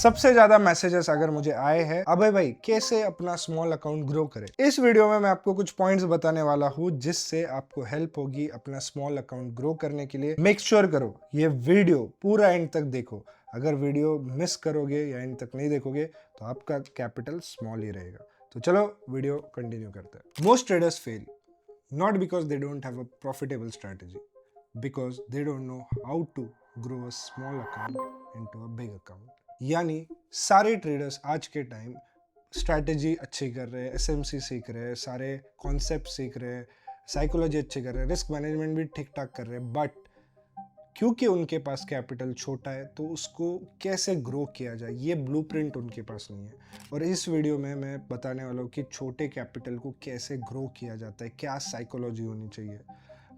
सबसे ज्यादा मैसेजेस अगर मुझे आए हैं, अबे भाई कैसे अपना स्मॉल अकाउंट ग्रो करें। इस वीडियो में मैं आपको कुछ पॉइंट्स बताने वाला हूँ जिससे आपको हेल्प होगी अपना स्मॉल अकाउंट ग्रो करने के लिए। मेक श्योर करो ये वीडियो पूरा एंड तक देखो। अगर वीडियो मिस करोगे या एंड तक नहीं देखोगे तो आपका कैपिटल स्मॉल ही रहेगा। तो चलो वीडियो कंटिन्यू करते हैं। Most traders fail not because they don't have a profitable strategy, because they don't know how to grow a small account into a big account. यानी सारे ट्रेडर्स आज के टाइम स्ट्रैटेजी अच्छी कर रहे हैं, एसएमसी सीख रहे हैं, सारे कॉन्सेप्ट सीख रहे हैं, साइकोलॉजी अच्छी कर रहे हैं, रिस्क मैनेजमेंट भी ठीक ठाक कर रहे हैं, बट क्योंकि उनके पास कैपिटल छोटा है तो उसको कैसे ग्रो किया जाए ये ब्लूप्रिंट उनके पास नहीं है। और इस वीडियो में मैं बताने वाला हूँ कि छोटे कैपिटल को कैसे ग्रो किया जाता है, क्या साइकोलॉजी होनी चाहिए।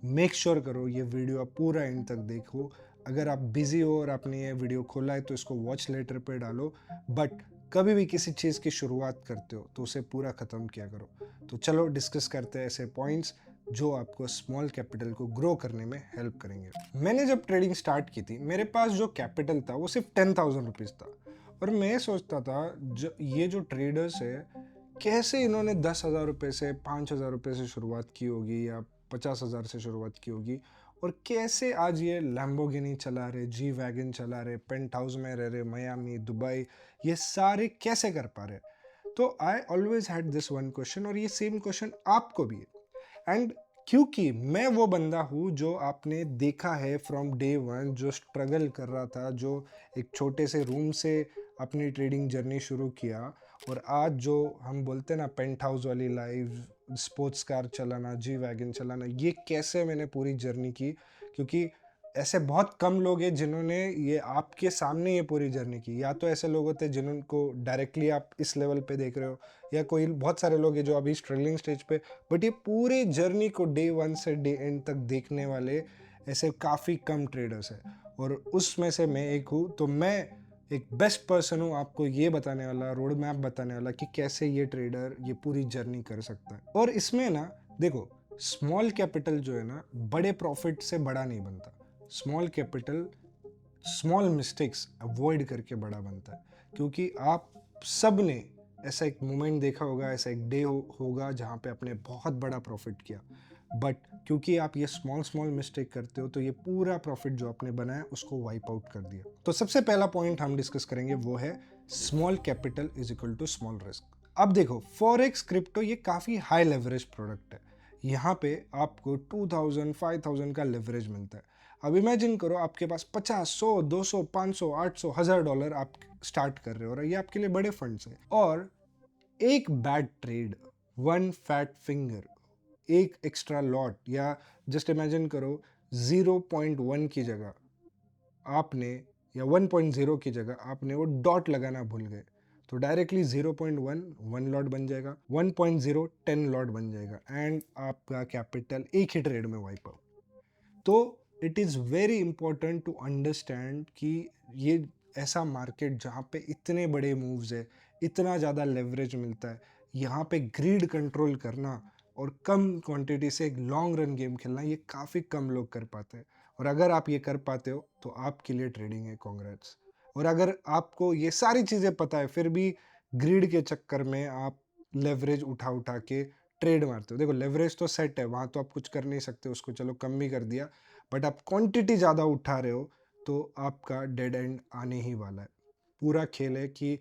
मेक श्योर करो ये वीडियो आप पूरा एंड तक देखो। अगर आप बिजी हो और आपने ये वीडियो खोला है तो इसको वॉच लेटर पे डालो, बट कभी भी किसी चीज़ की शुरुआत करते हो तो उसे पूरा ख़त्म किया करो। तो चलो डिस्कस करते हैं ऐसे पॉइंट्स जो आपको स्मॉल कैपिटल को ग्रो करने में हेल्प करेंगे। मैंने जब ट्रेडिंग स्टार्ट की थी मेरे पास जो कैपिटल था वो सिर्फ 10,000 रुपीज़ था, और मैं सोचता था ये जो ट्रेडर्स है कैसे इन्होंने 10,000 रुपये से 5,000 रुपये से शुरुआत की होगी या 50,000 से शुरुआत की होगी, और कैसे आज ये लैम्बोर्गिनी चला रहे, जी वैगन चला रहे, पेंट हाउस में रह रहे, मियामी, दुबई, ये सारे कैसे कर पा रहे। तो I always had this one question, और ये सेम क्वेश्चन आपको भी है। एंड क्योंकि मैं वो बंदा हूँ जो आपने देखा है फ्रॉम डे वन, जो स्ट्रगल कर रहा था, जो एक छोटे से रूम से अपनी ट्रेडिंग जर्नी शुरू किया, और आज जो हम बोलते हैं ना पेंट हाउस वाली लाइफ, स्पोर्ट्स कार चलाना, जी वैगन चलाना, ये कैसे मैंने पूरी जर्नी की। क्योंकि ऐसे बहुत कम लोग हैं जिन्होंने ये आपके सामने ये पूरी जर्नी की। या तो ऐसे लोग होते हैं जिनको डायरेक्टली आप इस लेवल पे देख रहे हो, या कोई बहुत सारे लोग हैं जो अभी स्ट्रगलिंग स्टेज पे, बट ये पूरी जर्नी को डे वन से डे एंड तक देखने वाले ऐसे काफ़ी कम ट्रेडर्स हैं, और उसमें से मैं एक हूँ। तो मैं एक बेस्ट पर्सन हूँ आपको ये बताने वाला, रोड मैप बताने वाला कि कैसे ये ट्रेडर ये पूरी जर्नी कर सकता है। और इसमें ना देखो, स्मॉल कैपिटल जो है ना बड़े प्रॉफिट से बड़ा नहीं बनता। Small capital small mistakes avoid करके बड़ा बनता है। क्योंकि आप सब ने ऐसा एक मोमेंट देखा होगा, ऐसा एक डे होगा जहाँ पे आपने बहुत बड़ा प्रॉफिट किया, बट क्योंकि आप ये स्मॉल स्मॉल मिस्टेक करते हो तो ये पूरा प्रॉफिट जो आपने बनाया उसको वाइप आउट कर दिया। तो सबसे पहला पॉइंट हम डिस्कस करेंगे वो है small capital is equal to small risk. अब देखो, फॉरेक्स क्रिप्टो ये काफ़ी हाई लेवरेज प्रोडक्ट है। यहाँ पे आपको 2,000 5,000 का लेवरेज मिलता है। अब इमेजिन करो आपके पास 50, 100, 200, 500, 800, $1,000 आप स्टार्ट कर रहे हो, और ये आपके लिए बड़े फंड्स हैं। और एक bad trade, one fat finger, एक एक्स्ट्रा लॉट, या जस्ट इमेजिन करो 0.1 की जगह आपने, या 1.0 की जगह आपने वो डॉट लगाना भूल गए, तो डायरेक्टली 0.1 1 लॉट बन जाएगा, 1.0 10 लॉट बन जाएगा, एंड आपका कैपिटल एक ही ट्रेड में वाइप आउट। तो it is very important to understand कि ये ऐसा मार्केट जहाँ पे इतने बड़े मूव्स है, इतना ज़्यादा लेवरेज मिलता है, यहाँ पे ग्रीड कंट्रोल करना और कम क्वांटिटी से एक लॉन्ग रन गेम खेलना, ये काफ़ी कम लोग कर पाते हैं। और अगर आप ये कर पाते हो तो आपके लिए ट्रेडिंग है, कॉन्ग्रेट्स। और अगर आपको ये सारी चीज़ें पता है फिर भी ग्रीड के चक्कर में आप लेवरेज उठा उठा के ट्रेड मारते हो, देखो लेवरेज तो सेट है, वहाँ तो आप कुछ कर नहीं सकते, उसको चलो कम भी कर दिया, बट आप क्वांटिटी ज़्यादा उठा रहे हो तो आपका डेड एंड आने ही वाला है। पूरा खेल है कि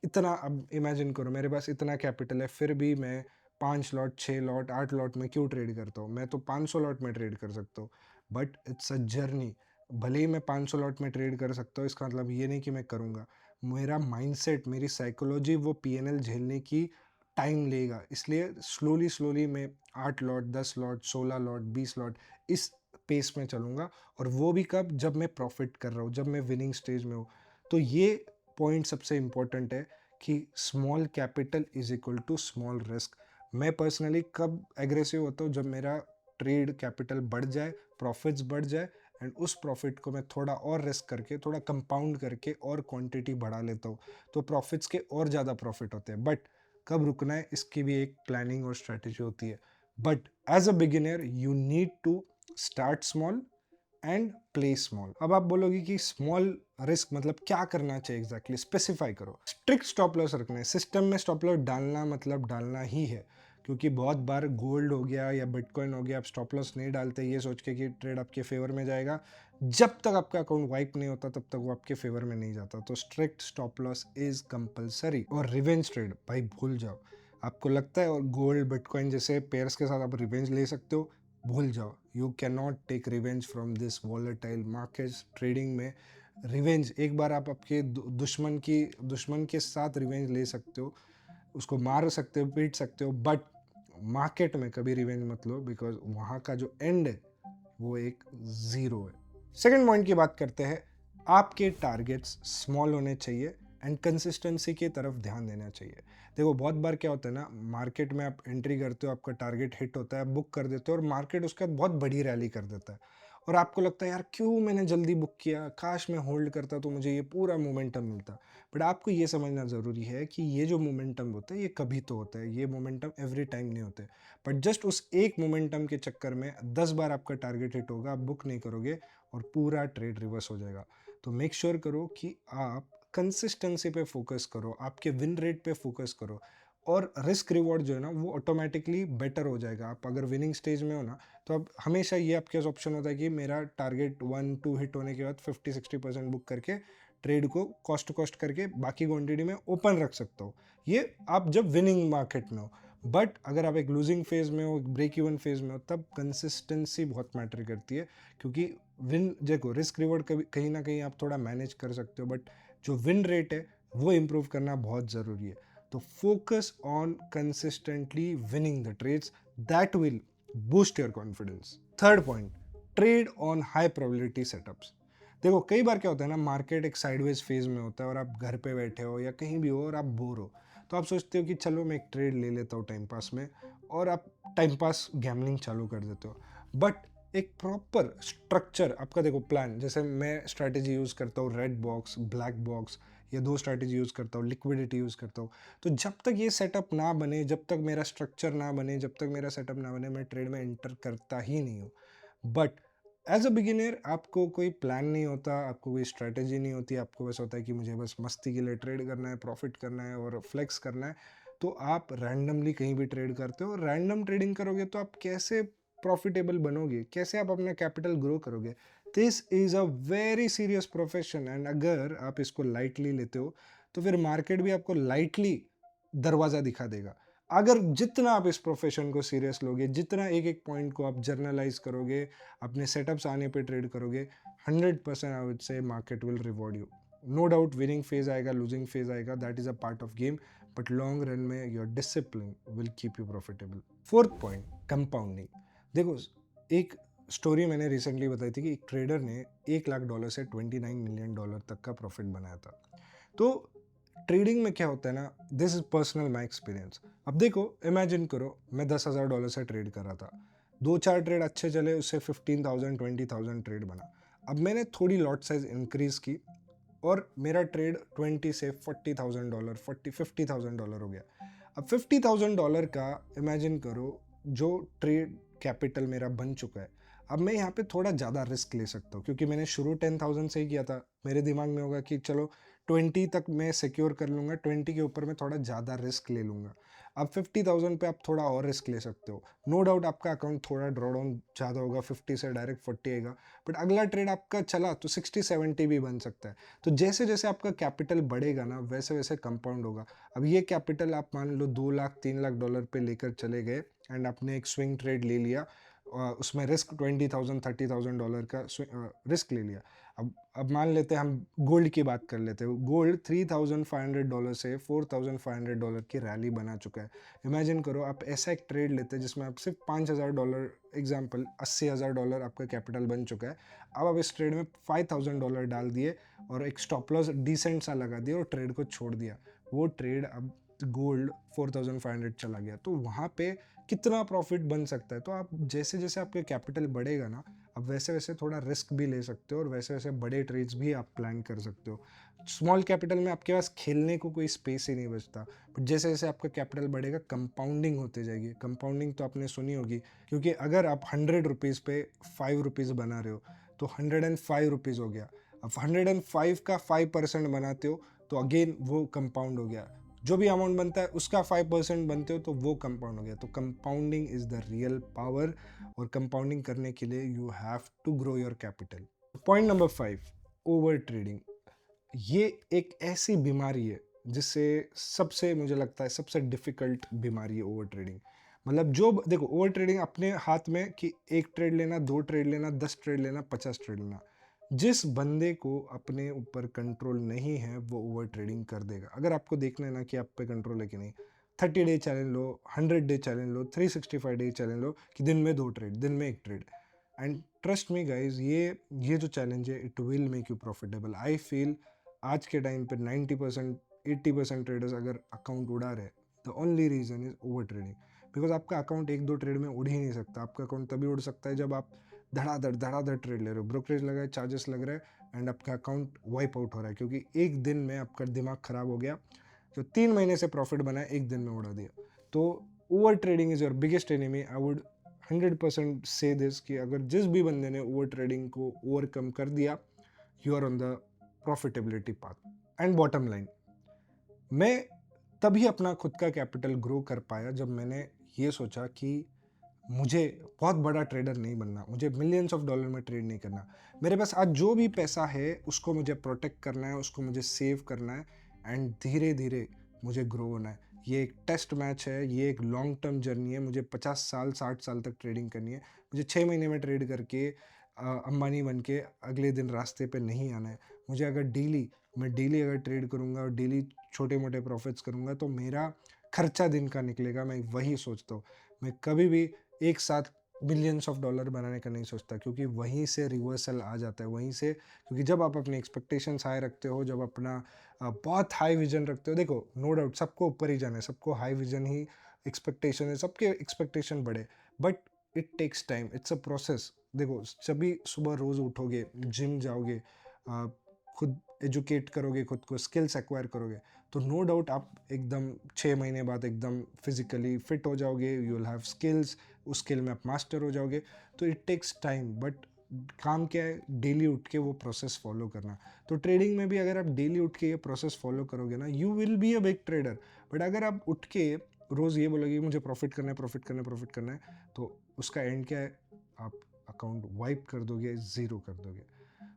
इतना, अब इमेजिन करो मेरे पास इतना कैपिटल है फिर भी मैं 5 लॉट, 6 लॉट, 8 लॉट में क्यों ट्रेड करता हूँ। मैं तो 500 लॉट में ट्रेड कर सकता हूँ, बट इट्स अ जर्नी। भले ही मैं 500 लॉट में ट्रेड कर सकता हूँ, इसका मतलब ये नहीं कि मैं करूँगा। मेरा माइंडसेट, मेरी साइकोलॉजी वो पीएनएल झेलने की टाइम लेगा, इसलिए स्लोली स्लोली मैं 8 लॉट, 10 लॉट, 16 लॉट, 20 लॉट इस पेस में चलूँगा। और वो भी कब, जब मैं प्रॉफिट कर रहा हूँ, जब मैं विनिंग स्टेज में हूँ। तो ये पॉइंट सबसे इम्पोर्टेंट है कि small capital is equal to small risk. मैं पर्सनली कब एग्रेसिव होता हूँ, जब मेरा ट्रेड कैपिटल बढ़ जाए, प्रॉफिट्स बढ़ जाए, एंड उस प्रॉफिट को मैं थोड़ा और रिस्क करके, थोड़ा कंपाउंड करके और क्वांटिटी बढ़ा लेता हूँ, तो प्रॉफिट्स के और ज़्यादा प्रॉफिट होते हैं। बट कब रुकना है इसकी भी एक प्लानिंग और स्ट्रेटेजी होती है। But as a beginner you need to start small, and play small. अब आप बोलोगे कि स्मॉल रिस्क मतलब क्या करना चाहिए एग्जैक्टली, स्पेसिफाई करो। स्ट्रिक्ट स्टॉप लॉस रखना है, सिस्टम में स्टॉप लॉस डालना मतलब डालना ही है, क्योंकि बहुत बार गोल्ड हो गया या बिटकॉइन हो गया, आप स्टॉप लॉस नहीं डालते ये सोच के कि ट्रेड आपके फेवर में जाएगा। जब तक आपका अकाउंट वाइप नहीं होता तब तक वो आपके फेवर में नहीं जाता। तो strict stop loss is compulsory. और रिवेंज ट्रेड भाई भूल जाओ। आपको लगता है और गोल्ड बिटकॉइन जैसे पेयर्स के साथ आप रिवेंज ले सकते हो, भूल जाओ। You can not take revenge from this volatile markets. Trading में रिवेंज एक बार आप आपके दुश्मन के साथ रिवेंज ले सकते हो, उसको मार सकते हो, पीट सकते हो, बट मार्केट में कभी रिवेंज मत लो, बिकॉज वहाँ का जो एंड है वो एक ज़ीरो है। सेकेंड पॉइंट की बात करते हैं। आपके टारगेट्स स्मॉल होने चाहिए एंड कंसिस्टेंसी की तरफ ध्यान देना चाहिए। देखो बहुत बार क्या होता है ना, मार्केट में आप एंट्री करते हो, आपका टारगेट हिट होता है, बुक कर देते हो और मार्केट उसके बाद बहुत बड़ी रैली कर देता है और आपको लगता है यार क्यों मैंने जल्दी बुक किया, काश मैं होल्ड करता तो मुझे ये पूरा मोमेंटम मिलता। बट आपको ये समझना ज़रूरी है कि ये जो मोमेंटम होता है ये कभी तो होता है, ये मोमेंटम एवरी टाइम नहीं होते। बट जस्ट उस एक मोमेंटम के चक्कर में 10 बार आपका टारगेट हिट होगा, आप बुक नहीं करोगे और पूरा ट्रेड रिवर्स हो जाएगा। तो मेक श्योर करो कि आप कंसिस्टेंसी पे फोकस करो, आपके विन रेट पे फोकस करो और रिस्क रिवॉर्ड जो है ना वो ऑटोमेटिकली बेटर हो जाएगा। आप अगर विनिंग स्टेज में हो ना तो अब हमेशा ये आपके पास ऑप्शन होता है कि मेरा टारगेट 1-2 हिट होने के बाद 50-60% बुक करके ट्रेड को कॉस्ट करके बाकी क्वांटिटी में ओपन रख सकता हो, ये आप जब विनिंग मार्केट में हो। बट अगर आप एक लूजिंग फेज में हो, ब्रेक इवन फेज में हो, तब कंसिस्टेंसी बहुत मैटर करती है, क्योंकि विन देखो रिस्क रिवॉर्ड कभी कहीं ना कहीं आप थोड़ा मैनेज कर सकते हो, बट जो विन रेट है वो इम्प्रूव करना बहुत ज़रूरी है। तो focus on consistently winning the trades, that will boost your confidence. Third point, trade on high probability setups. देखो कई बार क्या होता है ना, मार्केट एक साइडवेज फेज में होता है और आप घर पे बैठे हो या कहीं भी हो और आप बोर हो, तो आप सोचते हो कि चलो मैं एक ट्रेड ले लेता हूँ टाइम पास में, और आप टाइम पास गैमलिंग चालू कर देते हो। बट एक प्रॉपर स्ट्रक्चर आपका देखो, प्लान, जैसे मैं स्ट्रैटेजी यूज़ करता हूँ रेड बॉक्स, ब्लैक बॉक्स, या दो स्ट्रैटेजी यूज़ करता हूँ, लिक्विडिटी यूज़ करता हूँ। तो जब तक ये सेटअप ना बने, जब तक मेरा स्ट्रक्चर ना बने, जब तक मेरा सेटअप ना बने, मैं ट्रेड में एंटर करता ही नहीं हूँ। बट एज अ बिगिनर आपको कोई प्लान नहीं होता, आपको कोई स्ट्रैटेजी नहीं होती, आपको बस होता है कि मुझे बस मस्ती के लिए ट्रेड करना है, प्रॉफिट करना है और फ्लेक्स करना है। तो आप रैंडमली कहीं भी ट्रेड करते हो, रैंडम ट्रेडिंग करोगे तो आप कैसे प्रॉफिटेबल बनोगे, कैसे आप अपना कैपिटल ग्रो करोगे? This is a very serious profession and अगर आप इसको लाइटली लेते हो तो फिर मार्केट भी आपको लाइटली दरवाज़ा दिखा देगा। अगर जितना आप इस प्रोफेशन को सीरियस लोगे, जितना एक एक पॉइंट को आप जर्नलाइज करोगे, अपने सेटअप्स आने पे ट्रेड करोगे, 100% I would say market will reward you. No doubt winning phase आएगा, लूजिंग फेज आएगा, that is a part of game, but long run में your discipline will keep you profitable. Fourth point, compounding. देखो एक story मैंने recently बताई थी कि एक ट्रेडर ने $1 लाख से $29 मिलियन तक का प्रॉफिट बनाया था। तो ट्रेडिंग में क्या होता है ना, this is personal my experience. अब देखो इमेजिन करो मैं $10,000 से ट्रेड कर रहा था, 2-4 ट्रेड अच्छे चले, उससे 15,000 20,000 ट्रेड बना। अब मैंने थोड़ी लॉट साइज इंक्रीज की और मेरा ट्रेड 20 से $40,000, 50,000 हो गया। अब $50,000 का इमेजिन करो जो ट्रेड कैपिटल मेरा बन चुका है। अब मैं यहाँ पे थोड़ा ज़्यादा रिस्क ले सकता हूँ, क्योंकि मैंने शुरू 10,000 से ही किया था। मेरे दिमाग में होगा कि चलो 20 तक मैं सिक्योर कर लूँगा, 20 के ऊपर मैं थोड़ा ज़्यादा रिस्क ले लूँगा। अब 50,000 पे आप थोड़ा और रिस्क ले सकते हो। नो डाउट आपका अकाउंट थोड़ा ड्रॉ डाउन ज़्यादा होगा, 50 से डायरेक्ट 40 आएगा, बट अगला ट्रेड आपका चला तो 60-70 भी बन सकता है। तो जैसे जैसे आपका कैपिटल बढ़ेगा ना, वैसे वैसे कंपाउंड होगा। अब ये कैपिटल आप मान लो 2 लाख $3 लाख पे लेकर चले गए एंड आपने एक स्विंग ट्रेड ले लिया, उसमें रिस्क 20,000 $30,000 का रिस्क ले लिया। अब मान लेते हैं हम गोल्ड की बात कर लेते हैं। गोल्ड $3,500 से $4,500 की रैली बना चुका है। इमेजिन करो आप ऐसा एक ट्रेड लेते हैं जिसमें आप सिर्फ $5,000, एग्जाम्पल $80,000 आपका कैपिटल बन चुका है। अब आप इस ट्रेड में $5,000 डाल दिए और एक स्टॉप लॉस डिसेंट सा लगा दिया और ट्रेड को छोड़ दिया। वो ट्रेड अब गोल्ड 4,500 चला गया, तो वहाँ पे कितना प्रॉफिट बन सकता है? तो आप जैसे जैसे आपके कैपिटल बढ़ेगा ना, अब वैसे वैसे थोड़ा रिस्क भी ले सकते हो और वैसे वैसे बड़े ट्रेड्स भी आप प्लान कर सकते हो। स्मॉल कैपिटल में आपके पास खेलने को कोई स्पेस ही नहीं बचता, बट जैसे जैसे आपका कैपिटल बढ़ेगा कंपाउंडिंग होते जाएगी। कंपाउंडिंग तो आपने सुनी होगी, क्योंकि अगर आप 100 रुपीज़ पे 5 रुपीज़ बना रहे हो तो 105 रुपीज़ हो गया। अब 105 का 5% बनाते हो तो अगेन वो कंपाउंड हो गया। जो भी अमाउंट बनता है उसका 5% बनते हो तो वो कंपाउंड हो गया। तो compounding is the real power, और कंपाउंडिंग करने के लिए you have to grow your capital. Point number 5, over trading. ये एक ऐसी बीमारी है जिससे सबसे, मुझे लगता है सबसे डिफिकल्ट बीमारी है ओवर ट्रेडिंग। मतलब जो देखो, ओवर ट्रेडिंग अपने हाथ में कि 1 ट्रेड लेना, 2 ट्रेड लेना, 10 ट्रेड लेना, 50 ट्रेड लेना। जिस बंदे को अपने ऊपर कंट्रोल नहीं है वो ओवर ट्रेडिंग कर देगा। अगर आपको देखना है ना कि आप पे कंट्रोल है कि नहीं, 30 डे चैलेंज लो, 100 डे चैलेंज लो, 365 डे चैलेंज लो कि दिन में 2 ट्रेड, दिन में 1 trade. And trust me guys, ये जो चैलेंज है it will make you profitable. I feel आज के टाइम पे 90% 80% ट्रेडर्स अगर अकाउंट उड़ा रहे, the only reason is over trading. Because आपका अकाउंट 1-2 ट्रेड में उड़ ही नहीं सकता। आपका अकाउंट तभी उड़ सकता है जब आप धड़ाधड़ ट्रेड ले रहे हो, ब्रोकरेज लगा है, चार्जेस लग रहा है, एंड आपका अकाउंट वाइप आउट हो रहा है क्योंकि एक दिन में आपका दिमाग खराब हो गया। जो 3 महीने से प्रॉफिट बना है एक दिन में उड़ा दिया। तो over trading is your biggest enemy. I would 100% से दिस कि अगर जिस भी बंदे ने ओवर ट्रेडिंग को ओवरकम कर दिया, you are on the profitability path. And bottom line, मैं तभी अपना खुद का कैपिटल ग्रो कर पाया जब मैंने ये सोचा कि मुझे बहुत बड़ा ट्रेडर नहीं बनना, मुझे मिलियंस ऑफ डॉलर में ट्रेड नहीं करना। मेरे पास आज जो भी पैसा है उसको मुझे प्रोटेक्ट करना है, उसको मुझे सेव करना है, एंड धीरे धीरे मुझे ग्रो होना है। ये एक टेस्ट मैच है, ये एक लॉन्ग टर्म जर्नी है। मुझे 50 साल 60 साल तक ट्रेडिंग करनी है। मुझे 6 महीने में ट्रेड करके अंबानी बन के अगले दिन रास्ते पे नहीं आना है। मुझे अगर मैं डेली अगर ट्रेड करूँगा और डेली छोटे मोटे प्रॉफिट्स करूँगा तो मेरा खर्चा दिन का निकलेगा। मैं वही सोचता हूँ। मैं कभी भी एक साथ बिलियंस ऑफ डॉलर बनाने का नहीं सोचता, क्योंकि वहीं से रिवर्सल आ जाता है, वहीं से। क्योंकि जब आप अपनी एक्सपेक्टेशंस हाई रखते हो, जब अपना बहुत हाई विजन रखते हो, देखो नो डाउट सबको ऊपर ही जाना है, सबको हाई विजन ही एक्सपेक्टेशन है, सबके एक्सपेक्टेशन बढ़े, but it takes time, it's a process. देखो जब भी सुबह रोज़ उठोगे, जिम जाओगे, खुद एजुकेट करोगे, खुद को स्किल्स एक्वायर करोगे, तो नो डाउट आप एकदम 6 महीने बाद एकदम फिजिकली फिट हो जाओगे, यू विल हैव स्किल्स, उस स्किल में आप मास्टर हो जाओगे। तो इट टेक्स टाइम, बट काम क्या है, डेली उठ के वो प्रोसेस फॉलो करना। तो ट्रेडिंग में भी अगर आप डेली उठ के ये प्रोसेस फॉलो करोगे ना, you will be a big trader. But अगर आप उठ के रोज़ ये बोलोगे मुझे प्रॉफिट करना है, प्रॉफिट करना है, प्रॉफिट करना है, तो उसका एंड क्या है, आप अकाउंट वाइप कर दोगे, ज़ीरो कर दोगे।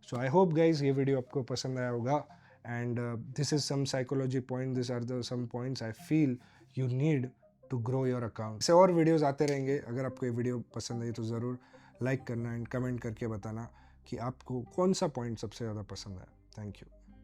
सो आई होप गाइज ये वीडियो आपको पसंद आया होगा, and this is some psychology point, this are the some points I feel you need to grow your account. इससे और वीडियोस आते रहेंगे। अगर आपको ये वीडियो पसंद आई तो ज़रूर लाइक करना एंड कमेंट करके बताना कि आपको कौन सा पॉइंट सबसे ज़्यादा पसंद आया। Thank you.